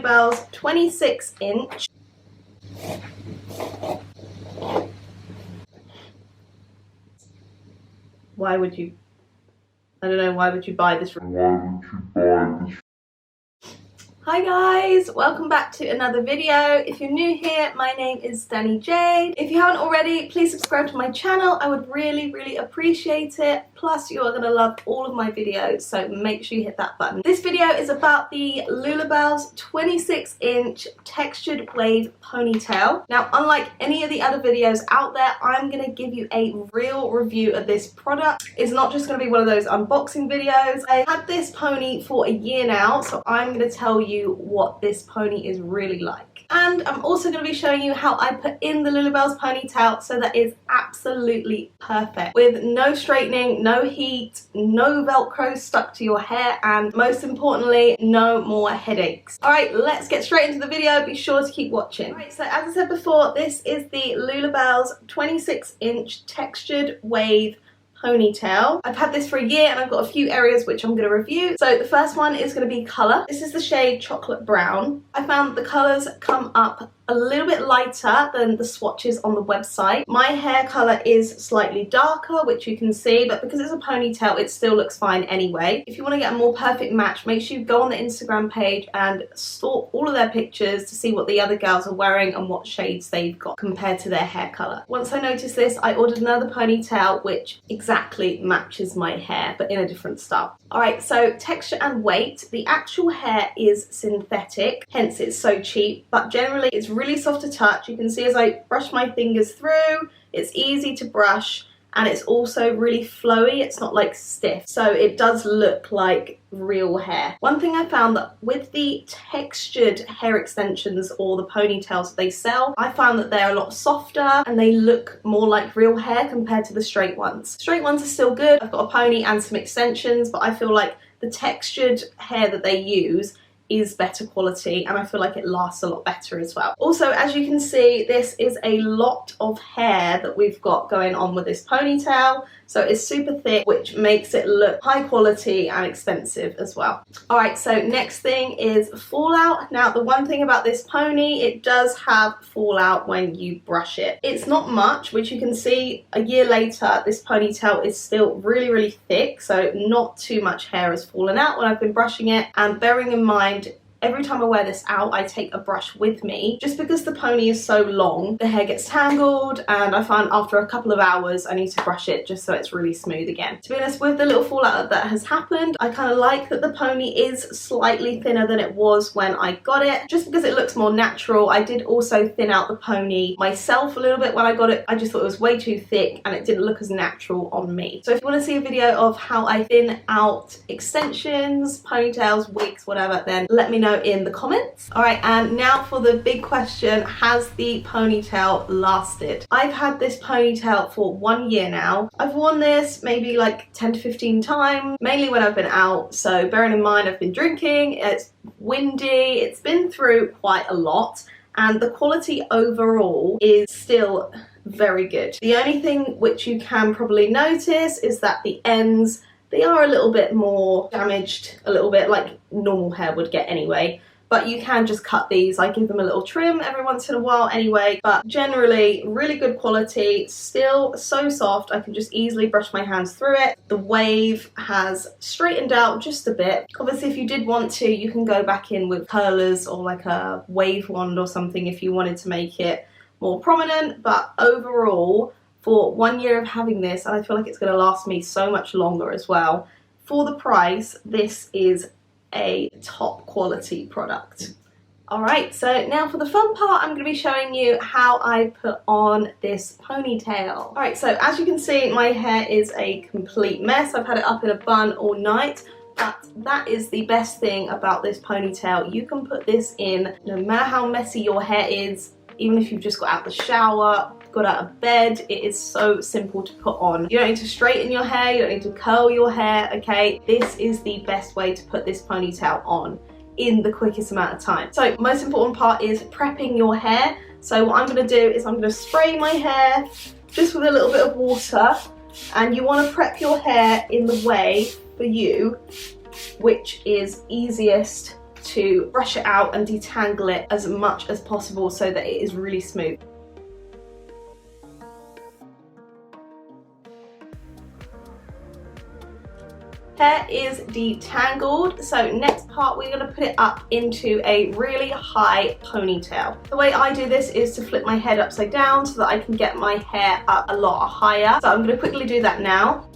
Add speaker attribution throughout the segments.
Speaker 1: Lullabellz 26-inch. Why would you? I don't know, why would you buy this? Hi guys, welcome back to another video. If you're new here, my name is Danny Jade. If you haven't already, please subscribe to my channel. I would really appreciate it. Plus, you are going to love all of my videos, so make sure you hit that button. This video is about the Lullabellz 26-inch textured wave ponytail. Now, unlike any of the other videos out there, I'm going to give you a real review of this product. It's not just going to be one of those unboxing videos. I've had this pony for a year now, so I'm going to tell you what this pony is really like. And I'm also going to be showing you how I put in the Lullabellz ponytail so that it's absolutely perfect. With no straightening, no heat, no Velcro stuck to your hair, and most importantly, no more headaches. Alright, let's get straight into the video. Be sure to keep watching. Alright, so as I said before, this is the Lullabellz 26-inch textured wave ponytail. I've had this for a year and I've got a few areas which I'm going to review. So the first one is going to be colour. This is the shade Chocolate Brown. I found the colours come up a little bit lighter than the swatches on the website. My hair colour is slightly darker, which you can see, but because it's a ponytail, it still looks fine anyway. If you want to get a more perfect match, make sure you go on the Instagram page and stalk all of their pictures to see what the other girls are wearing and what shades they've got compared to their hair colour. Once I noticed this, I ordered another ponytail which exactly matches my hair, but in a different style. Alright, so texture and weight. The actual hair is synthetic, hence it's so cheap, but generally it's really soft to touch. You can see as I brush my fingers through, it's easy to brush, and it's also really flowy. It's not like stiff, so it does look like real hair. One thing I found that with the textured hair extensions or the ponytails that they sell, I found that they're a lot softer and they look more like real hair compared to the straight ones. Straight ones are still good. I've got a pony and some extensions, but I feel like the textured hair that they use is better quality, and I feel like it lasts a lot better as well. Also, as you can see, this is a lot of hair that we've got going on with this ponytail, so it's super thick, which makes it look high quality and expensive as well. Alright, so next thing is fallout. Now, the one thing about this pony, it does have fallout when you brush it. It's not much, which you can see a year later, this ponytail is still really thick, so not too much hair has fallen out when I've been brushing it. And bearing in mind, every time I wear this out, I take a brush with me. Just because the pony is so long, the hair gets tangled, and I find after a couple of hours, I need to brush it just so it's really smooth again. To be honest, with the little fallout that has happened, I kind of like that the pony is slightly thinner than it was when I got it, just because it looks more natural. I did also thin out the pony myself a little bit when I got it. I just thought it was way too thick and it didn't look as natural on me. So if you want to see a video of how I thin out extensions, ponytails, wigs, whatever, then let me know in the comments. Alright, and now for the big question, has the ponytail lasted? I've had this ponytail for 1 year now. I've worn this maybe like 10 to 15 times, mainly when I've been out, so bearing in mind I've been drinking, it's windy, it's been through quite a lot, and the quality overall is still very good. The only thing which you can probably notice is that the ends, they are a little bit more damaged, a little bit like normal hair would get anyway, but you can just cut these. I give them a little trim every once in a while anyway, but generally really good quality, still so soft. I can just easily brush my hands through it. The wave has straightened out just a bit. Obviously, if you did want to, you can go back in with curlers or like a wave wand or something if you wanted to make it more prominent, but overall, for 1 year of having this, and I feel like it's going to last me so much longer as well, for the price, this is a top quality product. Alright, so now for the fun part, I'm going to be showing you how I put on this ponytail. Alright, so as you can see, my hair is a complete mess. I've had it up in a bun all night, but that is the best thing about this ponytail. You can put this in no matter how messy your hair is, even if you've just got out the shower, got out of bed. It is so simple to put on. You don't need to straighten your hair, you don't need to curl your hair, okay? This is the best way to put this ponytail on in the quickest amount of time. So most important part is prepping your hair. So what I'm going to do is I'm going to spray my hair just with a little bit of water, and you want to prep your hair in the way for you which is easiest to brush it out and detangle it as much as possible so that it is really smooth. Hair is detangled, so next part we're going to put it up into a really high ponytail. The way I do this is to flip my head upside down so that I can get my hair up a lot higher. So I'm going to quickly do that now.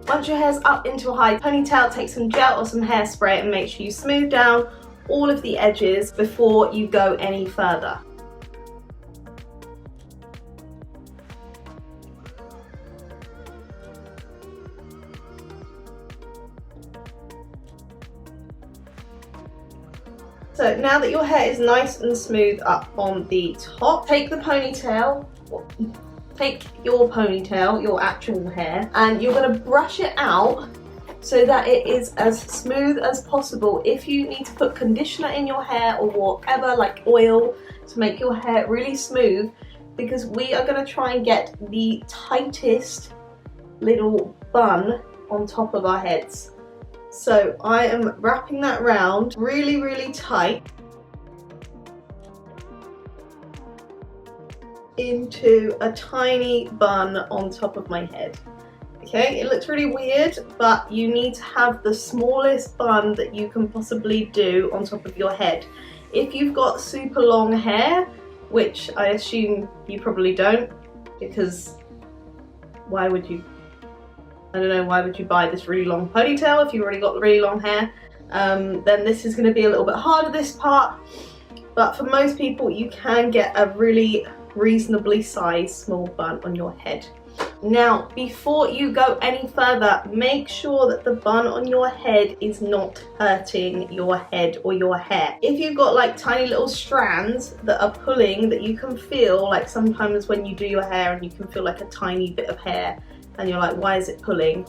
Speaker 1: Once your hair's up into a high ponytail, take some gel or some hairspray and make sure you smooth down all of the edges before you go any further. So now that your hair is nice and smooth up on the top, take your ponytail, your actual hair, and you're going to brush it out so that it is as smooth as possible. If you need to put conditioner in your hair or whatever, like oil, to make your hair really smooth, because we are going to try and get the tightest little bun on top of our heads. So I am wrapping that round really, really tight into a tiny bun on top of my head. Okay, it looks really weird, but you need to have the smallest bun that you can possibly do on top of your head. If you've got super long hair, which I assume you probably don't, because why would you? I don't know, why would you buy this really long ponytail if you've already got really long hair? Then this is going to be a little bit harder, this part. But for most people, you can get a really reasonably sized small bun on your head. Now, before you go any further, make sure that the bun on your head is not hurting your head or your hair. If you've got like tiny little strands that are pulling, that you can feel, like sometimes when you do your hair and you can feel like a tiny bit of hair and you're like, why is it pulling?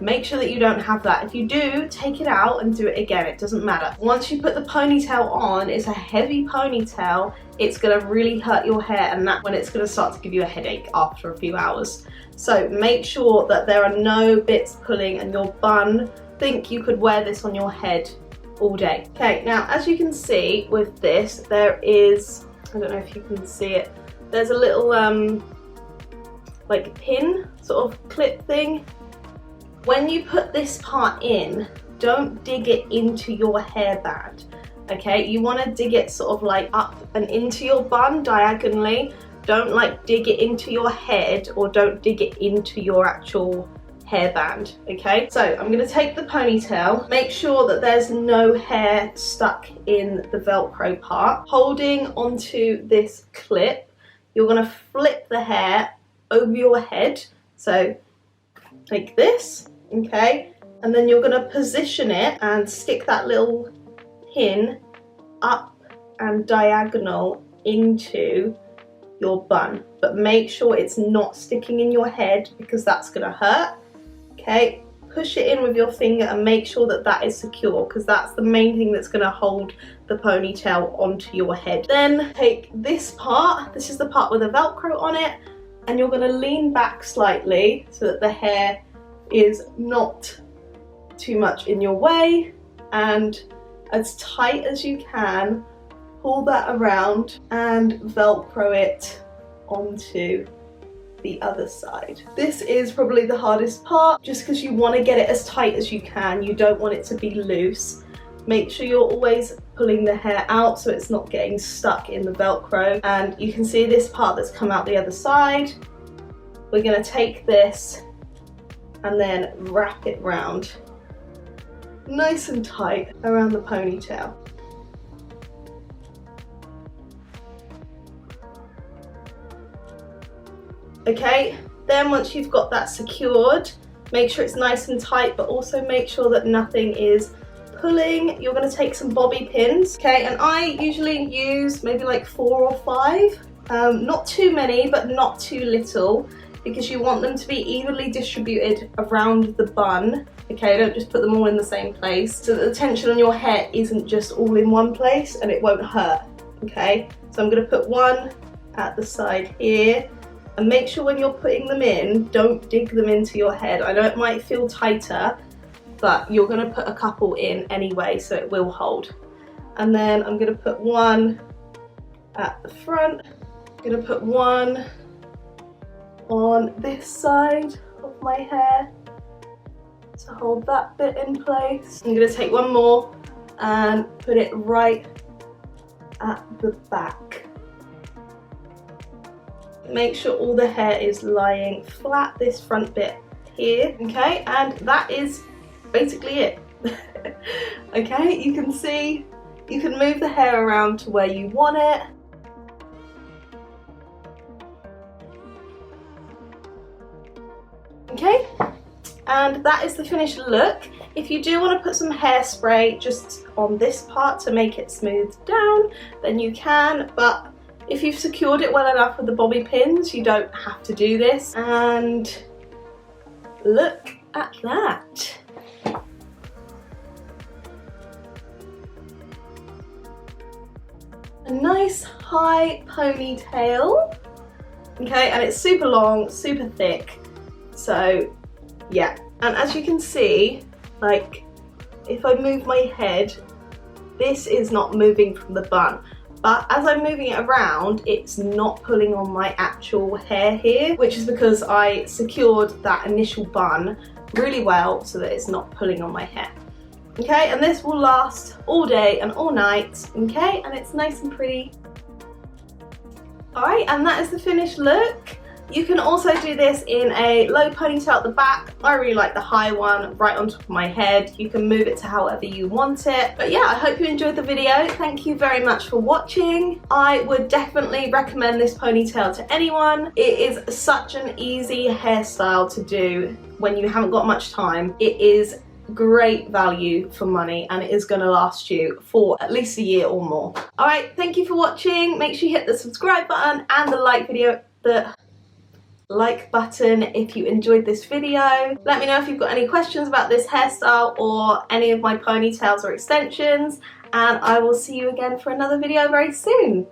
Speaker 1: Make sure that you don't have that. If you do, take it out and do it again, it doesn't matter. Once you put the ponytail on, it's a heavy ponytail, it's gonna really hurt your hair, and that's when it's gonna start to give you a headache after a few hours. So make sure that there are no bits pulling and your bun, think you could wear this on your head all day. Okay, now as you can see with this, there is, I don't know if you can see it, there's a little like pin sort of clip thing. When you put this part in, don't dig it into your hairband, okay? You want to dig it sort of like up and into your bun diagonally. Don't like dig it into your head, or don't dig it into your actual hairband, okay? So I'm going to take the ponytail, make sure that there's no hair stuck in the Velcro part. Holding onto this clip, you're going to flip the hair over your head, so like this. Okay, and then you're going to position it and stick that little pin up and diagonal into your bun, but make sure it's not sticking in your head because that's going to hurt. Okay, push it in with your finger and make sure that that is secure, because that's the main thing that's going to hold the ponytail onto your head. Then take this part, this is the part with the Velcro on it, and you're going to lean back slightly so that the hair is not too much in your way, and as tight as you can, pull that around and Velcro it onto the other side. This is probably the hardest part, just because you want to get it as tight as you can. You don't want it to be loose. Make sure you're always pulling the hair out so it's not getting stuck in the Velcro. And you can see this part that's come out the other side. We're going to take this and then wrap it round nice and tight around the ponytail. Okay, then once you've got that secured, make sure it's nice and tight, but also make sure that nothing is pulling. You're going to take some bobby pins, okay, and I usually use maybe like 4 or 5, not too many but not too little, because you want them to be evenly distributed around the bun. Okay, don't just put them all in the same place, so that the tension on your hair isn't just all in one place and it won't hurt. Okay, so I'm going to put 1 at the side here. And make sure when you're putting them in, don't dig them into your head. I know it might feel tighter, but you're going to put a couple in anyway, so it will hold. And then I'm going to put one at the front. I'm going to put one on this side of my hair to hold that bit in place. I'm going to take one more and put it right at the back. Make sure all the hair is lying flat, this front bit here, okay, and that is basically it. Okay, you can see, you can move the hair around to where you want it. Okay, and that is the finished look. If you do want to put some hairspray just on this part to make it smooth down, then you can, but if you've secured it well enough with the bobby pins, you don't have to do this. And look at that. A nice high ponytail. Okay, and it's super long, super thick. So yeah, and as you can see, like if I move my head, this is not moving from the bun. But as I'm moving it around, it's not pulling on my actual hair here, which is because I secured that initial bun really well so that it's not pulling on my hair. Okay, and this will last all day and all night, okay, and it's nice and pretty. Alright, and that is the finished look. You can also do this in a low ponytail at the back. I really like the high one right on top of my head. You can move it to however you want it. But yeah, I hope you enjoyed the video. Thank you very much for watching. I would definitely recommend this ponytail to anyone. It is such an easy hairstyle to do when you haven't got much time. It is great value for money and it is going to last you for at least a year or more. Alright, thank you for watching. Make sure you hit the subscribe button and the like button if you enjoyed this video. Let me know if you've got any questions about this hairstyle or any of my ponytails or extensions, and I will see you again for another video very soon.